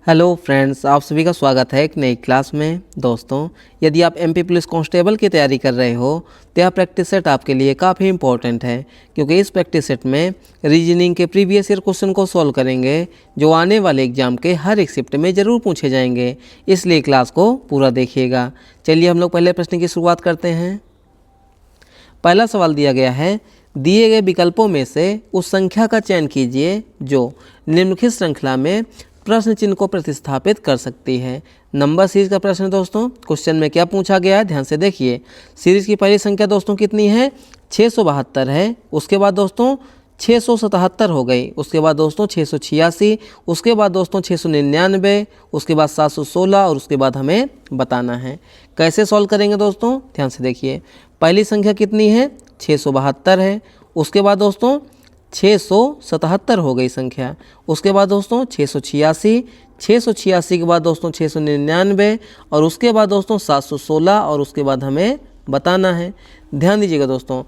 Hello friends, आप सभी का स्वागत है एक नई क्लास में। दोस्तों, यदि आप एमपी पुलिस कांस्टेबल की तैयारी कर रहे हो तो यह प्रैक्टिस सेट आपके लिए काफ़ी इंपॉर्टेंट है, क्योंकि इस प्रैक्टिस सेट में रीजनिंग के प्रीवियस ईयर क्वेश्चन को सॉल्व करेंगे जो आने वाले एग्जाम के हर एक शिफ्ट में ज़रूर पूछे जाएंगे। इसलिए क्लास को पूरा देखिएगा। चलिए हम लोग पहले प्रश्न की शुरुआत करते हैं। पहला सवाल दिया गया है, दिए गए विकल्पों में से उस संख्या का चयन कीजिए जो निम्नलिखित श्रृंखला में प्रश्न चिन्ह को प्रतिस्थापित कर सकती है। नंबर सीरीज का प्रश्न है दोस्तों। क्वेश्चन में क्या पूछा गया है, ध्यान से देखिए। सीरीज की पहली संख्या दोस्तों कितनी है, 672 है। उसके बाद दोस्तों 677 हो गई। उसके बाद दोस्तों 686, उसके बाद दोस्तों 699, उसके बाद 716 और उसके बाद हमें बताना है। कैसे सॉल्व करेंगे दोस्तों, ध्यान से देखिए। पहली संख्या कितनी है, 672 है। उसके बाद दोस्तों 677 हो गई संख्या। उसके बाद दोस्तों 686, 686 के बाद दोस्तों 699 और उसके बाद दोस्तों 716 और उसके बाद हमें बताना है। ध्यान दीजिएगा दोस्तों,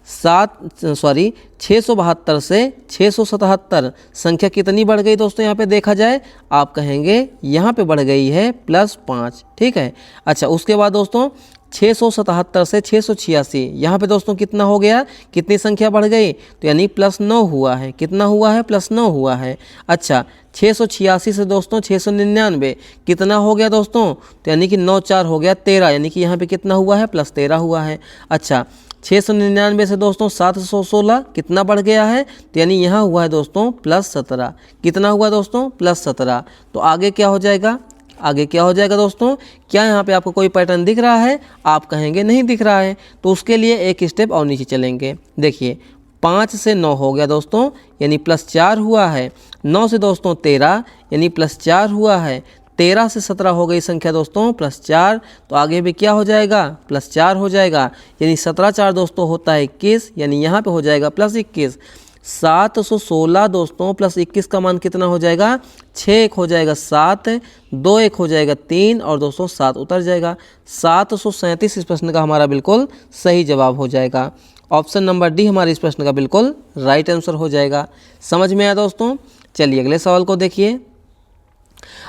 672 से 677 संख्या कितनी बढ़ गई दोस्तों। यहाँ पे देखा जाए, आप कहेंगे यहाँ पे बढ़ गई है +5, ठीक है। अच्छा, उसके बाद दोस्तों 677 से 686 यहाँ पे दोस्तों कितना हो गया, कितनी संख्या बढ़ गई, तो यानी +9 हुआ है। कितना हुआ है, +9 हुआ है। अच्छा, 686 से दोस्तों 699 कितना हो गया दोस्तों, तो यानी कि 9 4 हो गया 13, यानी कि यहाँ पे कितना हुआ है, +13 हुआ है। अच्छा, 699 से दोस्तों 716 कितना बढ़ गया है, तो यानी यहाँ हुआ है दोस्तों +17। कितना हुआ दोस्तों, +17। तो आगे क्या हो जाएगा, आगे क्या हो जाएगा दोस्तों। क्या यहाँ पे आपको कोई पैटर्न दिख रहा है, आप कहेंगे नहीं दिख रहा है, तो उसके लिए एक स्टेप और नीचे चलेंगे। देखिए, 5 से 9 हो गया दोस्तों, यानी +4 हुआ है। 9 से दोस्तों 13 यानी +4 हुआ है। 13 से 17 हो गई संख्या दोस्तों +4, तो आगे भी क्या हो जाएगा, +4 हो जाएगा। यानी 17 4 दोस्तों होता है 21, यानी यहाँ पे हो जाएगा +21। 716 दोस्तों +21 का मान कितना हो जाएगा, 6 1 हो जाएगा 7, 2 1 हो जाएगा 3 और दोस्तों 7 उतर जाएगा। 737 इस प्रश्न का हमारा बिल्कुल सही जवाब हो जाएगा। ऑप्शन नंबर डी हमारे इस प्रश्न का बिल्कुल राइट आंसर हो जाएगा। समझ में आया दोस्तों। चलिए अगले सवाल को देखिए।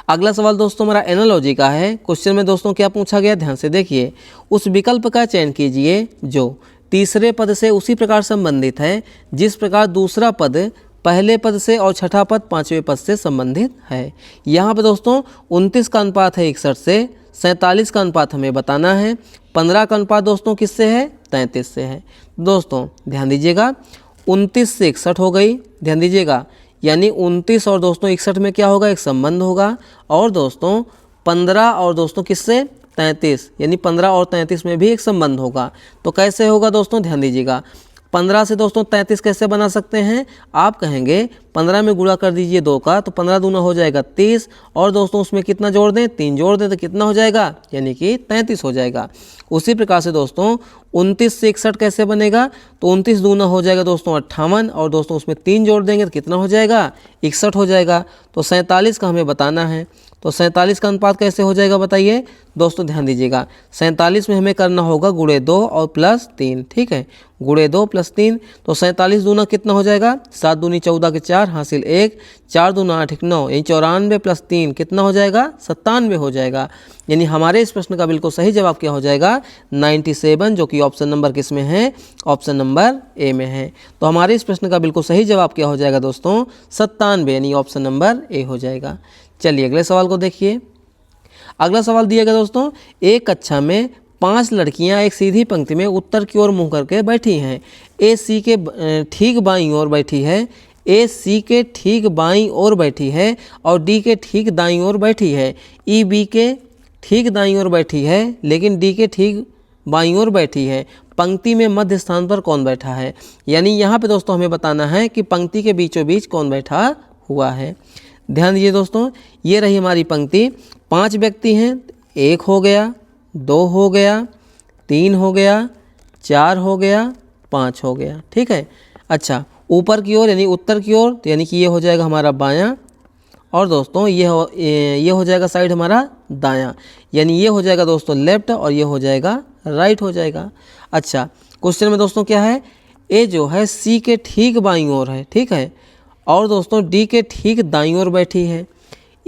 अगला सवाल दोस्तों हमारा एनालॉजी का है। क्वेश्चन में दोस्तों क्या पूछा गया, ध्यान से देखिए। उस विकल्प का चयन कीजिए जो तीसरे पद से उसी प्रकार संबंधित है जिस प्रकार दूसरा पद पहले पद से और छठा पद पांचवें पद से संबंधित है। यहाँ पे दोस्तों 29 का अनुपात है 61 से, 47 का अनुपात हमें बताना है, 15 का अनुपात दोस्तों किससे है, 33 से है। दोस्तों ध्यान दीजिएगा, 29 से 61 हो गई, ध्यान दीजिएगा, यानी 29 और दोस्तों 61 में क्या होगा, एक संबंध होगा। और दोस्तों 15 और दोस्तों किससे, 33, यानी 15 और 33 में भी एक संबंध होगा। तो कैसे होगा दोस्तों, ध्यान दीजिएगा। 15 से दोस्तों 33 कैसे बना सकते हैं, आप कहेंगे 15 में गुणा कर दीजिए 2 का, तो 15 दूना हो जाएगा 30 और दोस्तों उसमें कितना जोड़ दें, 3 जोड़ दें, तो कितना हो जाएगा, यानी कि 33 हो जाएगा। उसी प्रकार से दोस्तों 29 से 61 कैसे बनेगा, तो 29 दूना हो जाएगा दोस्तों 58 और दोस्तों उसमें 3 जोड़ देंगे तो कितना हो जाएगा, 61 हो जाएगा। तो 47 का हमें बताना है। तो 47 का अनुपात कैसे हो जाएगा बताइए दोस्तों, ध्यान दीजिएगा। 47 में हमें करना होगा गुणे 2 और +3, ठीक है, गुणे 2 +3। तो 47 दूना कितना हो जाएगा, 7 दूनी 14 के 4 हासिल 1, 4 दूना 8 9, यानी 94 + 3 कितना हो जाएगा, 97 हो जाएगा। यानी हमारे इस प्रश्न का बिल्कुल सही जवाब क्या हो जाएगा, 97, जो कि ऑप्शन नंबर किस में है, ऑप्शन नंबर ए में है। तो हमारे इस प्रश्न का बिल्कुल सही जवाब क्या हो जाएगा दोस्तों, 97, यानी ऑप्शन नंबर ए हो जाएगा। चलिए अगले सवाल को देखिए। अगला सवाल दिया गया दोस्तों, एक कक्षा में 5 लड़कियां एक सीधी पंक्ति में उत्तर की ओर मुंह करके बैठी हैं। ए सी के ठीक बाईं ओर बैठी है, ए सी के ठीक बाईं ओर बैठी है और डी के ठीक दाईं ओर बैठी है। ई बी के ठीक दाईं ओर बैठी है लेकिन डी के ठीक बाईं ओर बैठी है। पंक्ति में मध्य स्थान पर कौन बैठा है। यानी यहाँ पे दोस्तों हमें बताना है कि पंक्ति के बीचों बीच कौन बैठा हुआ है। ध्यान दीजिए दोस्तों, ये रही हमारी पंक्ति। 5 व्यक्ति हैं, 1 हो गया, 2 हो गया, 3 हो गया, 4 हो गया, 5 हो गया, ठीक है। अच्छा, ऊपर की ओर यानी उत्तर की ओर, तो यानी कि ये हो जाएगा हमारा बायां और दोस्तों ये हो जाएगा साइड हमारा दायां, यानी ये हो जाएगा दोस्तों लेफ्ट और ये हो जाएगा राइट हो जाएगा। अच्छा, क्वेश्चन में दोस्तों क्या है, ए जो है सी के ठीक बाईं ओर है, ठीक है, और दोस्तों डी के ठीक दाईं ओर बैठी है।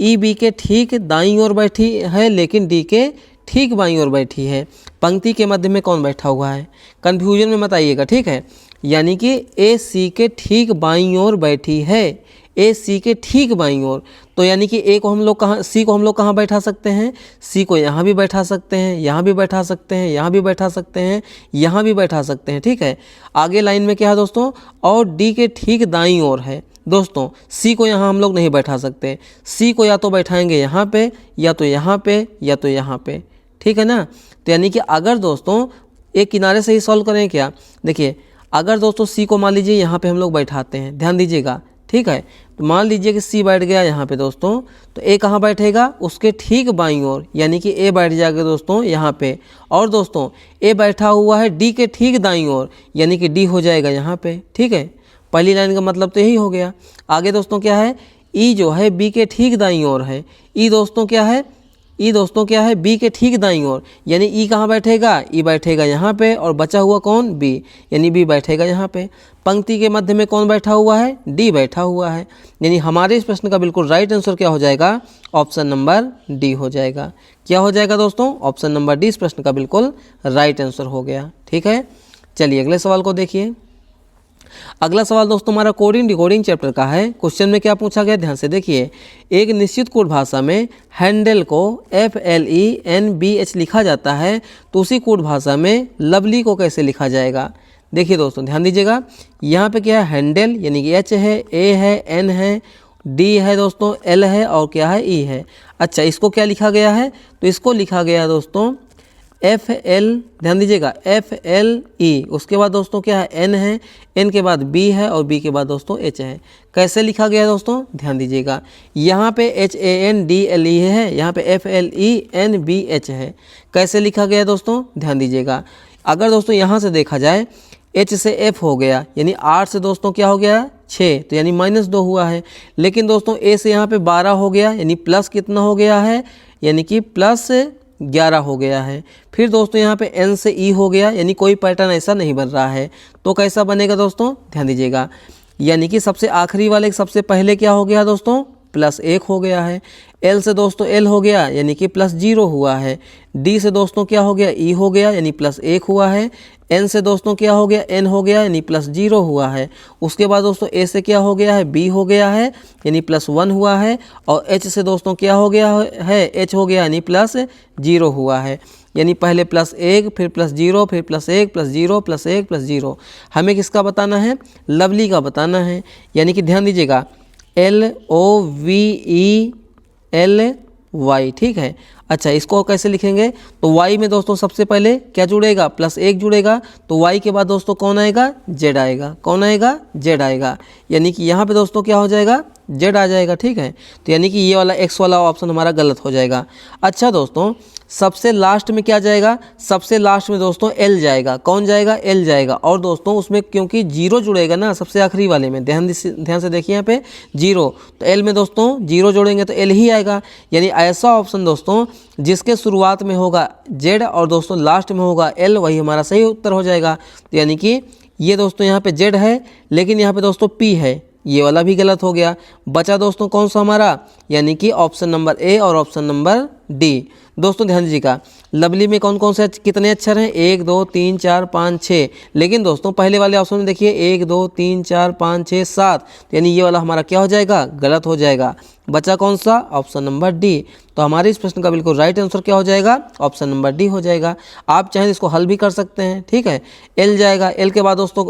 ई बी के ठीक दाईं ओर बैठी है लेकिन डी के ठीक बाईं ओर बैठी है। पंक्ति के मध्य में कौन बैठा हुआ है, कन्फ्यूजन में मत आइएगा, ठीक है। यानी कि ए सी के ठीक बाईं ओर बैठी है, ए सी के ठीक बाईं ओर, तो यानी कि ए को हम लोग कहाँ, सी को हम लोग कहाँ बैठा सकते हैं, सी को यहाँ भी बैठा सकते हैं, यहाँ भी बैठा सकते हैं, यहाँ भी बैठा सकते हैं, यहाँ भी बैठा सकते हैं, ठीक है। आगे लाइन में क्या है दोस्तों, और डी के ठीक दाईं ओर है। दोस्तों सी को यहाँ हम लोग नहीं बैठा सकते, सी को या तो बैठाएंगे यहाँ पे, या तो यहाँ पे, या तो यहाँ पे, ठीक है ना। तो यानी कि अगर दोस्तों एक किनारे से ही सॉल्व करें क्या, देखिए अगर दोस्तों सी को मान लीजिए यहाँ पे हम लोग बैठाते हैं, ध्यान दीजिएगा, ठीक है। तो मान लीजिए कि सी बैठ गया यहाँ पे दोस्तों, तो ए कहाँ बैठेगा, उसके ठीक बाईं ओर, यानी कि ए बैठ जाएगा दोस्तों यहाँ पे। और दोस्तों ए बैठा हुआ है डी के ठीक दाईं ओर, यानी कि डी हो जाएगा यहाँ पे, ठीक है। पहली लाइन का मतलब तो यही हो गया। आगे दोस्तों क्या है, ई जो है बी के ठीक दाईं ओर है, ई दोस्तों क्या है, ई दोस्तों क्या है, बी के ठीक दाईं ओर, यानी ई कहाँ बैठेगा, ई बैठेगा यहाँ पे, और बचा हुआ कौन, बी, यानी बी बैठेगा यहाँ पे। पंक्ति के मध्य में कौन बैठा हुआ है, डी बैठा हुआ है, यानी हमारे इस प्रश्न का बिल्कुल राइट आंसर क्या हो जाएगा, ऑप्शन नंबर डी हो जाएगा। क्या हो जाएगा दोस्तों, ऑप्शन नंबर डी इस प्रश्न का बिल्कुल राइट आंसर हो गया, ठीक है। चलिए अगले सवाल को देखिए। अगला सवाल दोस्तों हमारा कोडिंग डिकोडिंग चैप्टर का है। क्वेश्चन में क्या पूछा गया, ध्यान से देखिए। एक निश्चित कोड भाषा में हैंडल को FLENBH लिखा जाता है, तो उसी कोड भाषा में लवली को कैसे लिखा जाएगा। देखिए दोस्तों ध्यान दीजिएगा, यहाँ पे क्या है, हैंडल यानी कि H है, A है, N है, D है दोस्तों, L है, और क्या है, E है। अच्छा इसको क्या लिखा गया है, तो इसको लिखा गया है दोस्तों FL, ध्यान दीजिएगा FLE, उसके बाद दोस्तों क्या है, N है, N के बाद B है, और B के बाद दोस्तों H है। कैसे लिखा गया है दोस्तों, ध्यान दीजिएगा, यहाँ पे HANDLE है, यहाँ पे FLENBH है। कैसे लिखा गया है दोस्तों, ध्यान दीजिएगा। अगर दोस्तों यहाँ से देखा जाए, H से F हो गया, यानी 8 से दोस्तों क्या हो गया, 6, तो यानी -2 हुआ है। लेकिन दोस्तों A से यहाँ पे 12 हो गया, यानी प्लस कितना हो गया है, यानी कि +11 हो गया है। फिर दोस्तों यहाँ पे N से E हो गया, यानी कोई पैटर्न ऐसा नहीं बन रहा है, तो कैसा बनेगा दोस्तों, ध्यान दीजिएगा। यानी कि सबसे आखिरी वाले सबसे पहले क्या हो गया दोस्तों, +1 हो गया है। L से दोस्तों L हो गया, यानी कि +0 हुआ है। D से दोस्तों क्या हो गया, E हो गया, यानी +1 हुआ है। N से दोस्तों क्या हो गया, N हो गया, यानी +0 हुआ है। उसके बाद दोस्तों A से क्या हो गया है, B हो गया है, यानी +1 हुआ है। और H से दोस्तों क्या हो गया है, H हो गया, यानी +0 हुआ है। यानी पहले +1, फिर +0, फिर +1, +0, +1, +0। हमें किसका बताना है, लवली का बताना है। यानी कि ध्यान दीजिएगा LOVELY, ठीक है। अच्छा इसको कैसे लिखेंगे, तो y में दोस्तों सबसे पहले क्या जुड़ेगा, +1 जुड़ेगा, तो y के बाद दोस्तों कौन आएगा, z आएगा। कौन आएगा, z आएगा। यानी कि यहाँ पे दोस्तों क्या हो जाएगा, z आ जाएगा, ठीक है। तो यानी कि ये वाला x वाला ऑप्शन हमारा गलत हो जाएगा। अच्छा दोस्तों सबसे लास्ट में क्या जाएगा, सबसे लास्ट में दोस्तों L जाएगा। कौन जाएगा, L जाएगा। और दोस्तों उसमें क्योंकि 0 जुड़ेगा ना सबसे आखिरी वाले में, ध्यान से देखिए यहाँ पे 0, तो L में दोस्तों 0 जोड़ेंगे तो L ही आएगा। यानी ऐसा ऑप्शन दोस्तों जिसके शुरुआत में होगा Z और दोस्तों लास्ट में होगा L, वही हमारा सही उत्तर हो जाएगा। तो यानी कि ये दोस्तों यहाँ पे Z है, लेकिन यहाँ पे दोस्तों P है, ये वाला भी गलत हो गया। बचा दोस्तों कौन सा हमारा, यानी कि ऑप्शन नंबर A और ऑप्शन नंबर D। दोस्तों ध्यान दीजिएगा, लवली में कौन कौन से कितने अक्षर हैं, 1 2 3 4 5 6। लेकिन दोस्तों पहले वाले ऑप्शन में देखिए 1 2 3 4 5 6 7, तो यानी ये वाला हमारा क्या हो जाएगा, गलत हो जाएगा। बचा कौन सा, ऑप्शन नंबर D। तो हमारे इस प्रश्न का बिल्कुल राइट आंसर क्या हो जाएगा, ऑप्शन नंबर D हो जाएगा। आप चाहें इसको हल भी कर सकते हैं, ठीक है। L जाएगा, L के बाद दोस्तों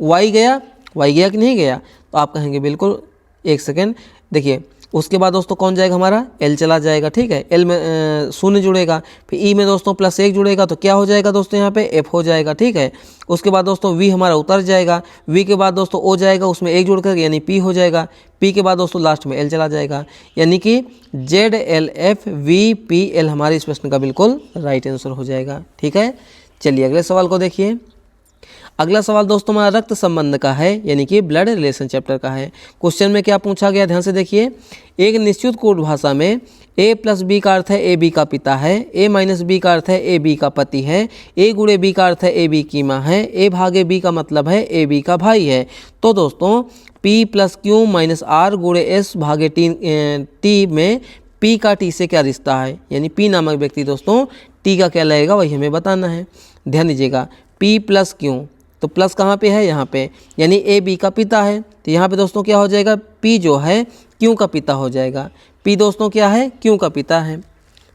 Y गया, Y गया कि नहीं गया, तो आप कहेंगे बिल्कुल, एक सेकेंड देखिए। उसके बाद दोस्तों कौन जाएगा, हमारा L चला जाएगा, ठीक है। L में 0 जुड़ेगा, फिर E में दोस्तों +1 जुड़ेगा, तो क्या हो जाएगा दोस्तों यहाँ पे F हो जाएगा, ठीक है। उसके बाद दोस्तों V हमारा उतर जाएगा, V के बाद दोस्तों O जाएगा, उसमें 1 जुड़ कर यानी P हो जाएगा। P के बाद दोस्तों लास्ट में L चला जाएगा, यानी कि ZLFVPL हमारे इस प्रश्न का बिल्कुल राइट आंसर हो जाएगा, ठीक है। चलिए अगले सवाल को देखिए। अगला सवाल दोस्तों हमारा रक्त संबंध का है, यानी कि ब्लड रिलेशन चैप्टर का है। क्वेश्चन में क्या पूछा गया, ध्यान से देखिए। एक निश्चित कोड भाषा में a प्लस बी का अर्थ है ए बी का पिता है, a माइनस बी का अर्थ है ए बी का पति है, a गुणे बी का अर्थ है ए बी की माँ है, a भागे b का मतलब है ए बी का भाई है। तो दोस्तों p plus Q minus R गुणे एस भागे टी में p का t से क्या रिश्ता है, यानी p नामक व्यक्ति दोस्तों t का क्या लगेगा वही हमें बताना है। ध्यान दीजिएगा, p प्लस क्यू, तो प्लस कहाँ पे है, यहाँ पे, यानी ए बी का पिता है। तो यहाँ पे दोस्तों क्या हो जाएगा, p जो है क्यू का पिता हो जाएगा। p दोस्तों क्या है, क्यू का पिता है। तो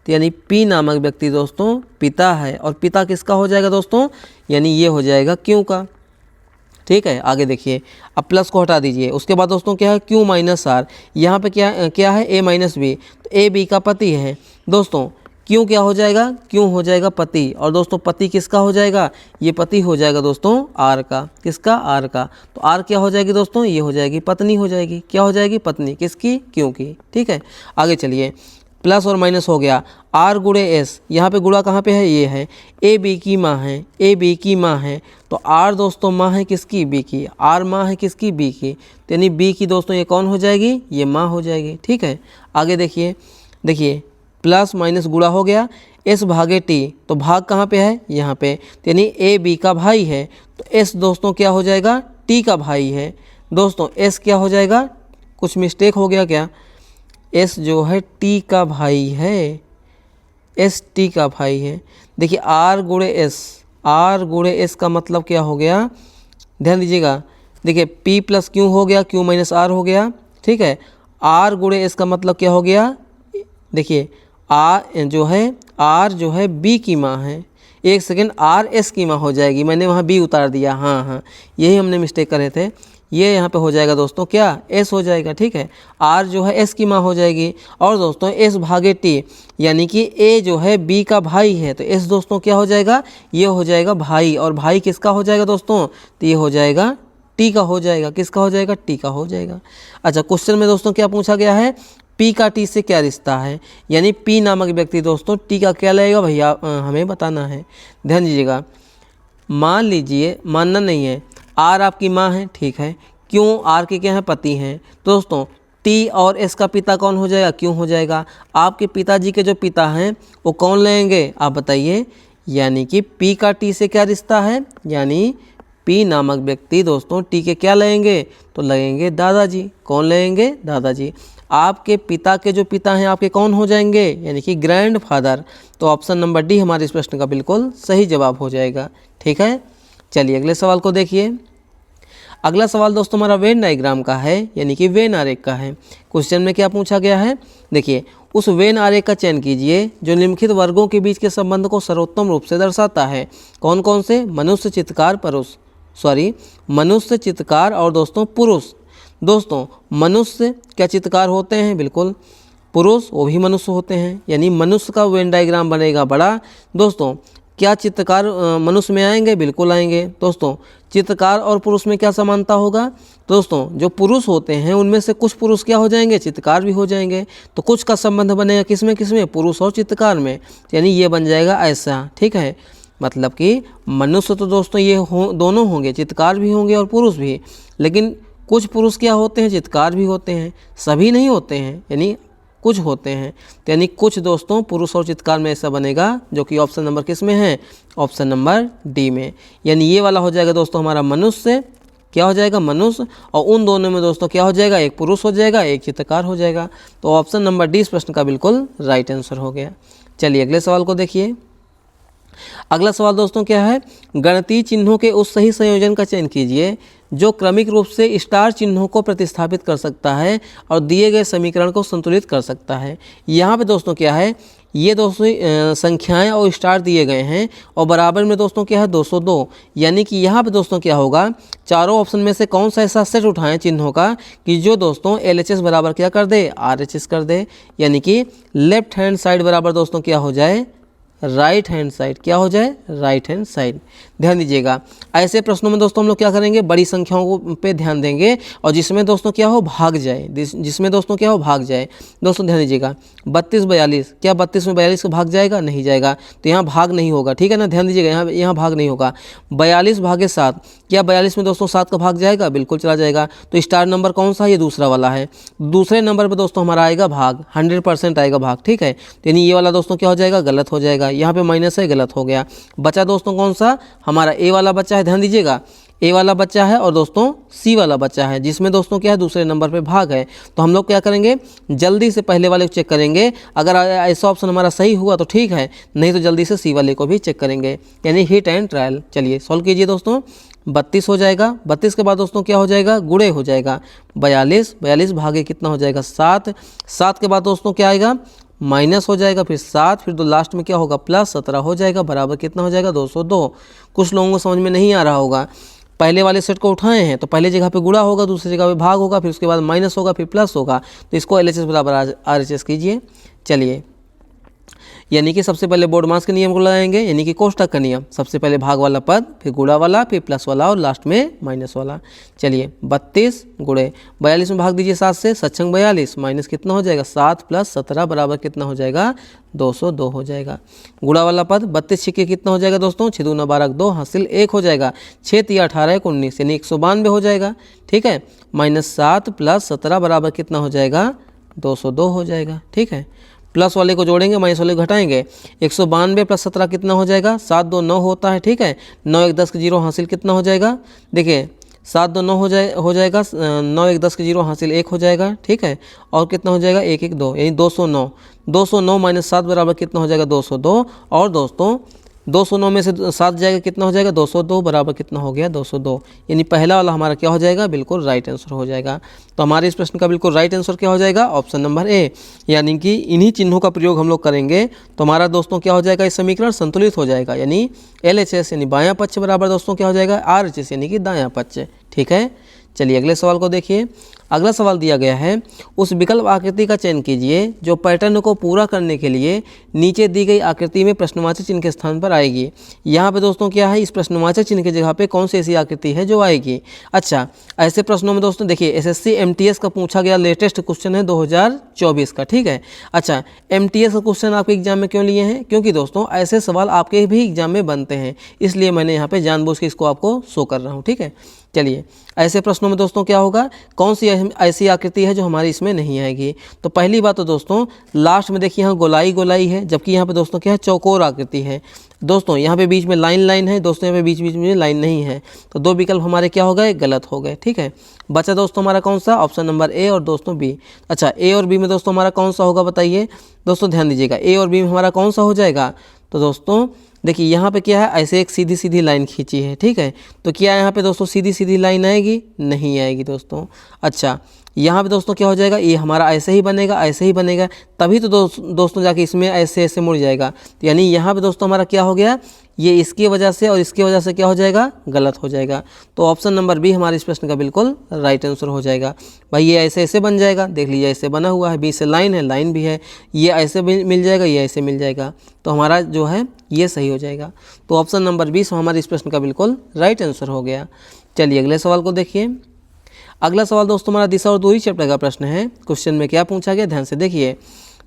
यानी p नामक व्यक्ति दोस्तों पिता है, और पिता किसका हो जाएगा दोस्तों, यानी ये हो जाएगा क्यू का। ठीक है, आगे देखिए। अब प्लस को हटा दीजिए, उसके बाद दोस्तों क्या है, क्यू माइनस आर। यहाँ पे क्या है, ए माइनस बी, तो ए बी का पति है दोस्तों। क्यों क्या हो जाएगा, क्यों हो जाएगा पति, और दोस्तों पति किसका हो जाएगा, ये पति हो जाएगा दोस्तों आर का। किसका, आर का। तो आर क्या हो जाएगी दोस्तों, ये हो जाएगी पत्नी हो जाएगी। क्या हो जाएगी, पत्नी, किसकी, क्यों की। ठीक है, आगे चलिए। प्लस और माइनस हो गया, आर गुणे एस, यहाँ पे गुणा कहाँ पे है, ये है, ए बी की माँ है, ए बी की माँ है। तो आर दोस्तों माँ है किसकी, बी की, आर माँ है किसकी, बी की। तो यानी बी की दोस्तों ये कौन हो जाएगी, ये माँ हो जाएगी। ठीक है, आगे देखिए। देखिए प्लस माइनस गुणा हो गया, एस भागे टी, तो भाग कहाँ पे है, यहाँ पे। तो यानी ए बी का भाई है, तो एस दोस्तों क्या हो जाएगा, टी का भाई है। दोस्तों एस क्या हो जाएगा, कुछ मिस्टेक हो गया क्या, एस जो है टी का भाई है, एस टी का भाई है। देखिए आर गुणे एस, आर गुणे एस का मतलब क्या हो गया, ध्यान दीजिएगा। देखिए पी प्लस क्यू हो गया, क्यू माइनस आर हो गया। ठीक है, आर गुणे एस का मतलब क्या हो गया, देखिए आर जो है बी की माँ है। एक सेकेंड, आर एस की माँ हो जाएगी, मैंने वहाँ बी उतार दिया, हाँ यही हमने मिस्टेक करे थे। ये यहाँ पे हो जाएगा दोस्तों क्या, एस हो जाएगा। ठीक है, आर जो है एस की माँ हो जाएगी, और दोस्तों एस भागे टी, यानी कि ए जो है बी का भाई है, तो एस दोस्तों क्या हो जाएगा, ये हो जाएगा भाई, और भाई किसका हो जाएगा दोस्तों, तो ये हो जाएगा टी का हो जाएगा। किसका हो जाएगा, टी का हो जाएगा। अच्छा, क्वेश्चन में दोस्तों क्या पूछा गया है, पी का टी से क्या रिश्ता है, यानी पी नामक व्यक्ति दोस्तों टी का क्या लगेगा भैया, हमें बताना है। ध्यान दीजिएगा, मान लीजिए, मानना नहीं है, आर आपकी माँ है, ठीक है, क्यों आर के क्या है, पति हैं। दोस्तों टी और एस का पिता कौन हो जाएगा, क्यों हो जाएगा। आपके पिताजी के जो पिता हैं वो कौन लेंगे, आप बताइए। यानी कि पी का टी से क्या रिश्ता है, यानी पी नामक व्यक्ति दोस्तों टी के क्या लगेंगे, तो लगेंगे दादाजी। कौन लगेंगे, दादाजी। आपके पिता के जो पिता हैं आपके कौन हो जाएंगे, यानी कि ग्रैंड फादर। तो ऑप्शन नंबर डी हमारे इस प्रश्न का बिल्कुल सही जवाब हो जाएगा। ठीक है, चलिए अगले सवाल को देखिए। अगला सवाल दोस्तों हमारा वेन डायग्राम का है, यानी कि वेन आरेख का है। क्वेश्चन में क्या पूछा गया है, देखिए उस वेन आरेख का चयन कीजिए जो निम्नलिखित वर्गों के बीच के संबंध को सर्वोत्तम रूप से दर्शाता है। कौन कौन से, मनुष्य, चित्रकार और दोस्तों पुरुष। दोस्तों मनुष्य क्या चित्रकार होते हैं, बिल्कुल। पुरुष वो भी मनुष्य होते हैं, यानी मनुष्य का वेन डायग्राम बनेगा बड़ा। दोस्तों क्या चित्रकार मनुष्य में आएंगे, बिल्कुल आएंगे। दोस्तों चित्रकार और पुरुष में क्या समानता होगा, दोस्तों जो पुरुष होते हैं उनमें से कुछ पुरुष क्या हो जाएंगे, चित्रकार भी हो जाएंगे। तो कुछ का संबंध बनेगा किसमें, पुरुष और चित्रकार में, यानी ये बन जाएगा ऐसा। ठीक है, मतलब कि मनुष्य तो दोस्तों ये दोनों होंगे, चित्रकार भी होंगे और पुरुष भी, लेकिन कुछ पुरुष क्या होते हैं, चित्रकार भी होते हैं, सभी नहीं होते हैं, यानी कुछ होते हैं। तो यानी कुछ दोस्तों पुरुष और चित्रकार में ऐसा बनेगा, जो कि ऑप्शन नंबर किस में है, ऑप्शन नंबर डी में। यानी ये वाला हो जाएगा दोस्तों हमारा मनुष्य, क्या हो जाएगा, मनुष्य, और उन दोनों में दोस्तों क्या हो जाएगा, एक पुरुष हो जाएगा, एक चित्रकार हो जाएगा। तो ऑप्शन नंबर डी इस प्रश्न का बिल्कुल राइट आंसर हो गया। चलिए अगले सवाल को देखिए। अगला सवाल दोस्तों क्या है, गणितीय चिन्हों के उस सही संयोजन का चयन कीजिए जो क्रमिक रूप से स्टार चिन्हों को प्रतिस्थापित कर सकता है और दिए गए समीकरण को संतुलित कर सकता है। यहाँ पे दोस्तों क्या है, ये दोस्तों संख्याएं और स्टार दिए गए हैं, और बराबर में दोस्तों क्या है 202। यानी कि यहाँ पे दोस्तों क्या होगा, चारों ऑप्शन में से कौन सा ऐसा सेट उठाएं चिन्हों का कि जो दोस्तों LHS बराबर क्या कर दे, RHS कर दे। यानी कि लेफ्ट हैंड साइड बराबर दोस्तों क्या हो जाए, राइट हैंड साइड, क्या हो जाए राइट हैंड साइड। ध्यान दीजिएगा, ऐसे प्रश्नों में दोस्तों हम लोग क्या करेंगे, बड़ी संख्याओं को पे ध्यान देंगे और जिसमें दोस्तों क्या हो भाग जाए, जिसमें दोस्तों क्या हो भाग जाए। दोस्तों ध्यान दीजिएगा 32 42, क्या 32 में 42 को भाग जाएगा, नहीं जाएगा, तो यहाँ भाग नहीं होगा, ठीक है ना। ध्यान दीजिएगा यहाँ भाग नहीं होगा। 42 भागे 7, क्या 42 में दोस्तों 7 का भाग जाएगा, बिल्कुल चला जाएगा। तो स्टार नंबर कौन सा है, ये दूसरा वाला है। दूसरे नंबर पर दोस्तों हमारा आएगा भाग, 100% आएगा भाग, ठीक है। तो यानी ये वाला दोस्तों क्या हो जाएगा, गलत हो जाएगा। यहाँ पे माइनस है, गलत हो गया। बचा दोस्तों कौन सा, हमारा ए वाला बच्चा है। ध्यान दीजिएगा ए वाला बच्चा है और दोस्तों सी वाला बच्चा है, जिसमें दोस्तों क्या है दूसरे नंबर पे भाग है। तो हम लोग क्या करेंगे, जल्दी से पहले वाले को चेक करेंगे। अगर ऐसा ऑप्शन हमारा सही हुआ तो ठीक है, नहीं तो जल्दी से सी वाले को भी चेक करेंगे, यानी हिट एंड ट्रायल। चलिए सॉल्व कीजिए दोस्तों। 32 हो जाएगा, 32 के बाद दोस्तों क्या हो जाएगा, गुणे हो जाएगा। 42 भागे कितना हो जाएगा 7, 7 के बाद दोस्तों क्या आएगा, माइनस हो जाएगा, फिर 7, फिर तो लास्ट में क्या होगा प्लस 17 हो जाएगा, बराबर कितना हो जाएगा 202। कुछ लोगों को समझ में नहीं आ रहा होगा, पहले वाले सेट को उठाए हैं तो पहले जगह पे गुणा होगा, दूसरी जगह पे भाग होगा, फिर उसके बाद माइनस होगा, फिर प्लस होगा। तो इसको LHS बराबर RHS कीजिए। चलिए, यानी कि सबसे पहले बोर्ड मास के नियम को लगाएंगे, यानी कि कोष्ठक का नियम, सबसे पहले भाग वाला पद, फिर गुणा वाला, फिर प्लस वाला और लास्ट में माइनस वाला। चलिए 32 गुणे 42 में भाग दीजिए 7 से, 7 42 माइनस कितना हो जाएगा 7 प्लस 17 बराबर कितना हो जाएगा 202 हो जाएगा। गुणा वाला पद 32 छिके कितना हो जाएगा दोस्तों, 6 दूना 12 2 हासिल 1 हो जाएगा, 6 3 18 1 19 यानी 192 हो जाएगा, ठीक है। माइनस 7 प्लस 17 बराबर कितना हो जाएगा 202 हो जाएगा, ठीक है। प्लस वाले को जोड़ेंगे, माइनस वाले को घटाएंगे, 192 प्लस 17 कितना हो जाएगा 7 2 9 होता है, ठीक है। 9 1 10 के 0 हासिल कितना हो जाएगा, देखिए 7 2 9 हो जाएगा, 9 1 10 के 0 हासिल 1 हो जाएगा, ठीक है। और कितना हो जाएगा 1 1 2 यानी 209, 209 माइनस 7 बराबर कितना हो जाएगा 202। और दोस्तों 209 में से 7 जाएगा कितना हो जाएगा 202 बराबर कितना हो गया 202, यानी पहला वाला हमारा क्या हो जाएगा बिल्कुल राइट आंसर हो जाएगा। तो हमारे इस प्रश्न का बिल्कुल राइट आंसर क्या हो जाएगा, ऑप्शन नंबर ए, यानी कि इन्हीं चिन्हों का प्रयोग हम लोग करेंगे तो हमारा दोस्तों क्या हो जाएगा, इस समीकरण संतुलित हो जाएगा, यानी LHS यानी बायां पक्ष बराबर दोस्तों क्या हो जाएगा RHS यानी कि दायां पक्ष, ठीक है। चलिए अगले सवाल को देखिए। अगला सवाल दिया गया है, उस विकल्प आकृति का चयन कीजिए जो पैटर्न को पूरा करने के लिए नीचे दी गई आकृति में प्रश्नवाचक चिन्ह के स्थान पर आएगी। यहाँ पे दोस्तों क्या है, इस प्रश्नवाचक चिन्ह की जगह पे कौन सी ऐसी आकृति है जो आएगी। अच्छा, ऐसे प्रश्नों में दोस्तों देखिए SSC MTS का पूछा गया लेटेस्ट क्वेश्चन है 2024 का, ठीक है। अच्छा, MTS का क्वेश्चन आपके एग्जाम में क्यों लिए हैं, क्योंकि दोस्तों ऐसे सवाल आपके भी एग्जाम में बनते हैं, इसलिए मैंने यहाँ पे जानबूझ के इसको आपको शो कर रहा हूँ, ठीक है। चलिए, ऐसे प्रश्नों में दोस्तों क्या होगा, कौन सी ऐसी आकृति है जो हमारी इसमें नहीं आएगी। तो पहली बात तो दोस्तों लास्ट में देखिए यहाँ गोलाई है, जबकि यहाँ पे दोस्तों क्या है चौकोर आकृति है। दोस्तों यहाँ पे बीच में लाइन है, दोस्तों यहाँ पे बीच में लाइन नहीं है, तो दो विकल्प हमारे क्या हो गए, गलत हो गए, ठीक है। बचा दोस्तों हमारा कौन सा, ऑप्शन नंबर ए और दोस्तों बी। अच्छा, ए और बी में दोस्तों हमारा कौन सा होगा बताइए दोस्तों, ध्यान दीजिएगा ए और बी में हमारा कौन सा हो जाएगा। तो दोस्तों देखिए यहाँ पे क्या है, ऐसे एक सीधी सीधी लाइन खींची है, ठीक है। तो क्या यहाँ पे दोस्तों सीधी सीधी लाइन आएगी, नहीं आएगी दोस्तों। अच्छा, यहाँ पे दोस्तों क्या हो जाएगा, ये हमारा ऐसे ही बनेगा, तभी तो दोस्तों जाके इसमें ऐसे मुड़ जाएगा। तो यानी यहाँ पे दोस्तों हमारा क्या हो गया, ये इसकी वजह से और इसकी वजह से क्या हो जाएगा, गलत हो जाएगा। तो ऑप्शन नंबर बी हमारे इस प्रश्न का बिल्कुल राइट आंसर हो जाएगा। भाई ये ऐसे बन जाएगा, देख लीजिए ऐसे बना हुआ है, बीच से लाइन है, लाइन भी है, ये ऐसे मिल जाएगा, ये ऐसे मिल जाएगा, तो हमारा जो है ये सही हो जाएगा। तो ऑप्शन नंबर 20 हमारे इस प्रश्न का बिल्कुल राइट आंसर हो गया। चलिए अगले सवाल को देखिए। अगला सवाल दोस्तों हमारा दिशा और दूरी चैप्टर का प्रश्न है। क्वेश्चन में क्या पूछा गया, ध्यान से देखिए।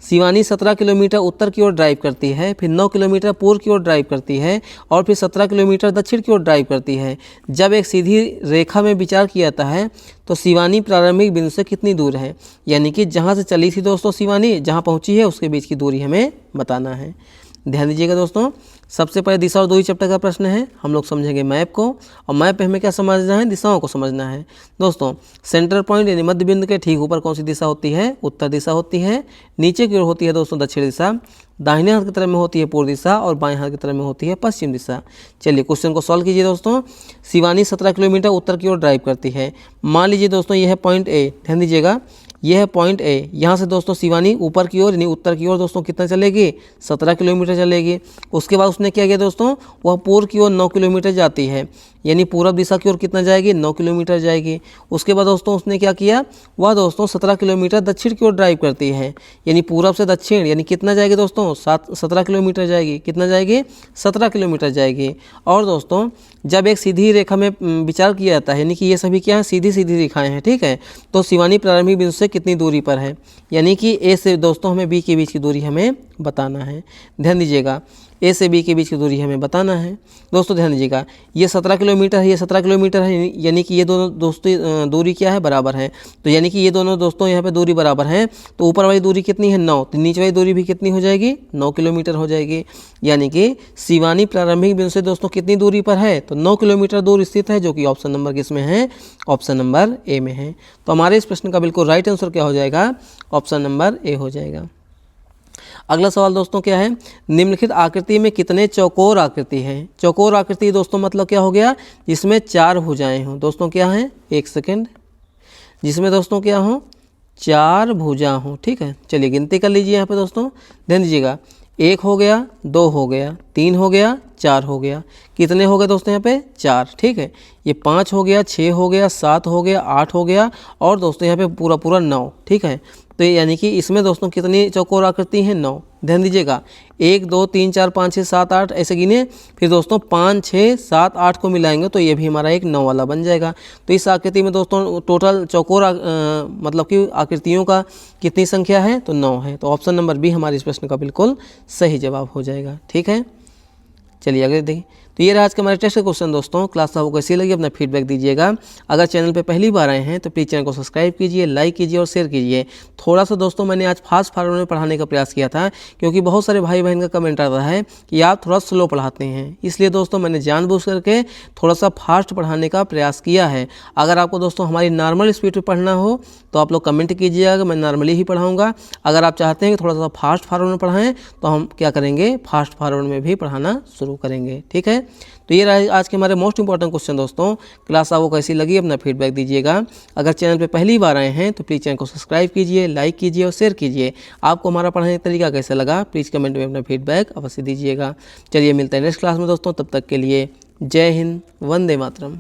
शिवानी 17 किलोमीटर उत्तर की ओर ड्राइव करती है, फिर 9 किलोमीटर पूर्व की ओर ड्राइव करती है और फिर 17 किलोमीटर दक्षिण की ओर ड्राइव करती है। जब एक सीधी रेखा में विचार किया जाता है तो शिवानी प्रारंभिक बिंदु से कितनी दूर है, यानी कि जहाँ से चली थी दोस्तों शिवानी, जहाँ पहुँची है उसके बीच की दूरी हमें बताना है। ध्यान दीजिएगा दोस्तों, सबसे पहले दिशा और दूरी चैप्टर का प्रश्न है। हम लोग समझेंगे मैप को, और मैप पे हमें क्या समझना है, दिशाओं को समझना है। दोस्तों सेंटर पॉइंट यानी मध्य बिंदु के ठीक ऊपर कौन सी दिशा होती है, उत्तर दिशा होती है। नीचे की ओर होती है दोस्तों दक्षिण दिशा, दाहिने हाथ की तरफ में होती है पूर्व दिशा और बाएं हाथ की तरफ में होती है पश्चिम दिशा। चलिए क्वेश्चन को सॉल्व कीजिए दोस्तों। शिवानी 17 किलोमीटर उत्तर की ओर ड्राइव करती है। मान लीजिए दोस्तों ये है पॉइंट ए, ध्यान दीजिएगा ये है पॉइंट ए। यहाँ से दोस्तों शिवानी ऊपर की ओर यानी उत्तर की ओर दोस्तों कितना चलेगी, 17 किलोमीटर चलेगी। उसके बाद उसने क्या किया दोस्तों, वह पूर्व की ओर 9 किलोमीटर जाती है, यानी पूर्व दिशा की ओर कितना जाएगी, 9 किलोमीटर जाएगी। उसके बाद दोस्तों उसने क्या किया, वह दोस्तों 17 किलोमीटर दक्षिण की ओर ड्राइव करती है, यानी पूर्व से दक्षिण यानी कितना जाएगी दोस्तों, 17 किलोमीटर जाएगी। कितना जाएगी, 17 किलोमीटर जाएगी। और दोस्तों जब एक सीधी रेखा में विचार किया जाता है, यानी कि ये सभी क्या है, सीधी सीधी रेखाएं हैं, ठीक है। तो शिवानी प्रारंभिक बिंदु से कितनी दूरी पर है, यानी कि ए से दोस्तों हमें बी के बीच की दूरी हमें बताना है। ध्यान दीजिएगा, ए से बी के बीच की दूरी हमें बताना है। दोस्तों ध्यान दीजिएगा, ये 17 किलोमीटर है, ये 17 किलोमीटर है, यानी कि ये दोनों दोस्तों दूरी क्या है, बराबर है। तो यानी कि ये दोनों दोस्तों यहाँ पे दूरी बराबर है। तो ऊपर वाली दूरी कितनी है, 9, तो नीचे वाली दूरी भी कितनी हो जाएगी, 9 किलोमीटर हो जाएगी। यानी कि शिवानी प्रारंभिक बिंदु से दोस्तों कितनी दूरी पर है, तो 9 किलोमीटर दूर स्थित है, जो कि ऑप्शन नंबर किसमें है, ऑप्शन नंबर ए में है। तो हमारे इस प्रश्न का बिल्कुल राइट आंसर क्या हो जाएगा, ऑप्शन नंबर ए हो जाएगा। अगला सवाल दोस्तों क्या है, निम्नलिखित आकृति में कितने चौकोर आकृति है। चौकोर आकृति दोस्तों मतलब क्या हो गया, जिसमें 4 भुजाएं हों। दोस्तों क्या है, एक सेकेंड, जिसमें दोस्तों क्या हो, 4 भुजा हों, ठीक है। चलिए गिनती कर लीजिए यहाँ पे दोस्तों, ध्यान दीजिएगा, 1 हो गया, 2 हो गया, 3 हो गया, 4 हो गया। कितने हो गए दोस्तों यहाँ पे, 4, ठीक है। ये 5 हो गया, 6 हो गया, 7 हो गया, 8 हो गया, और दोस्तों यहाँ पे पूरा पूरा 9, ठीक है। तो यानी कि इसमें दोस्तों कितनी चौकोर आकृति हैं, 9। ध्यान दीजिएगा, 1 2 3 4 5 6 7 8 ऐसे गिने, फिर दोस्तों 5 6 7 8 को मिलाएंगे तो ये भी हमारा एक 9 वाला बन जाएगा। तो इस आकृति में दोस्तों टोटल चौकोर मतलब कि आकृतियों का कितनी संख्या है, तो 9 है। तो ऑप्शन नंबर बी हमारे इस प्रश्न का बिल्कुल सही जवाब हो जाएगा, ठीक है। चलिए अगले देखिए, तो ये रहा आज का हमारे टेस्ट का क्वेश्चन दोस्तों। क्लास आपको कैसी लगी अपना फीडबैक दीजिएगा। अगर चैनल पे पहली बार आए हैं तो प्लीज़ चैनल को सब्सक्राइब कीजिए, लाइक कीजिए और शेयर कीजिए। थोड़ा सा दोस्तों मैंने आज फास्ट फॉरवर्ड में पढ़ाने का प्रयास किया था, क्योंकि बहुत सारे भाई बहन का कमेंट आता है कि आप थोड़ा स्लो पढ़ाते हैं, इसलिए दोस्तों मैंने जानबूझ करके थोड़ा सा फास्ट पढ़ाने का प्रयास किया है। अगर आपको दोस्तों हमारी नॉर्मल स्पीड पर पढ़ना हो तो आप लोग कमेंट कीजिएगा, मैं नॉर्मली ही पढ़ाऊँगा। अगर आप चाहते हैं कि थोड़ा सा फास्ट फॉरवर्ड में पढ़ाएँ तो हम क्या करेंगे, फास्ट फॉरवर्ड में भी पढ़ाना शुरू करेंगे, ठीक है। तो ये रहा आज के हमारे मोस्ट इंपॉर्टेंट क्वेश्चन दोस्तों। क्लास आपको कैसी लगी अपना फीडबैक दीजिएगा। अगर चैनल पे पहली बार आए हैं तो प्लीज़ चैनल को सब्सक्राइब कीजिए, लाइक कीजिए और शेयर कीजिए। आपको हमारा पढ़ाने का तरीका कैसा लगा प्लीज़ कमेंट में अपना फीडबैक अवश्य दीजिएगा। चलिए मिलते हैं नेक्स्ट क्लास में दोस्तों, तब तक के लिए जय हिंद, वंदे मातरम।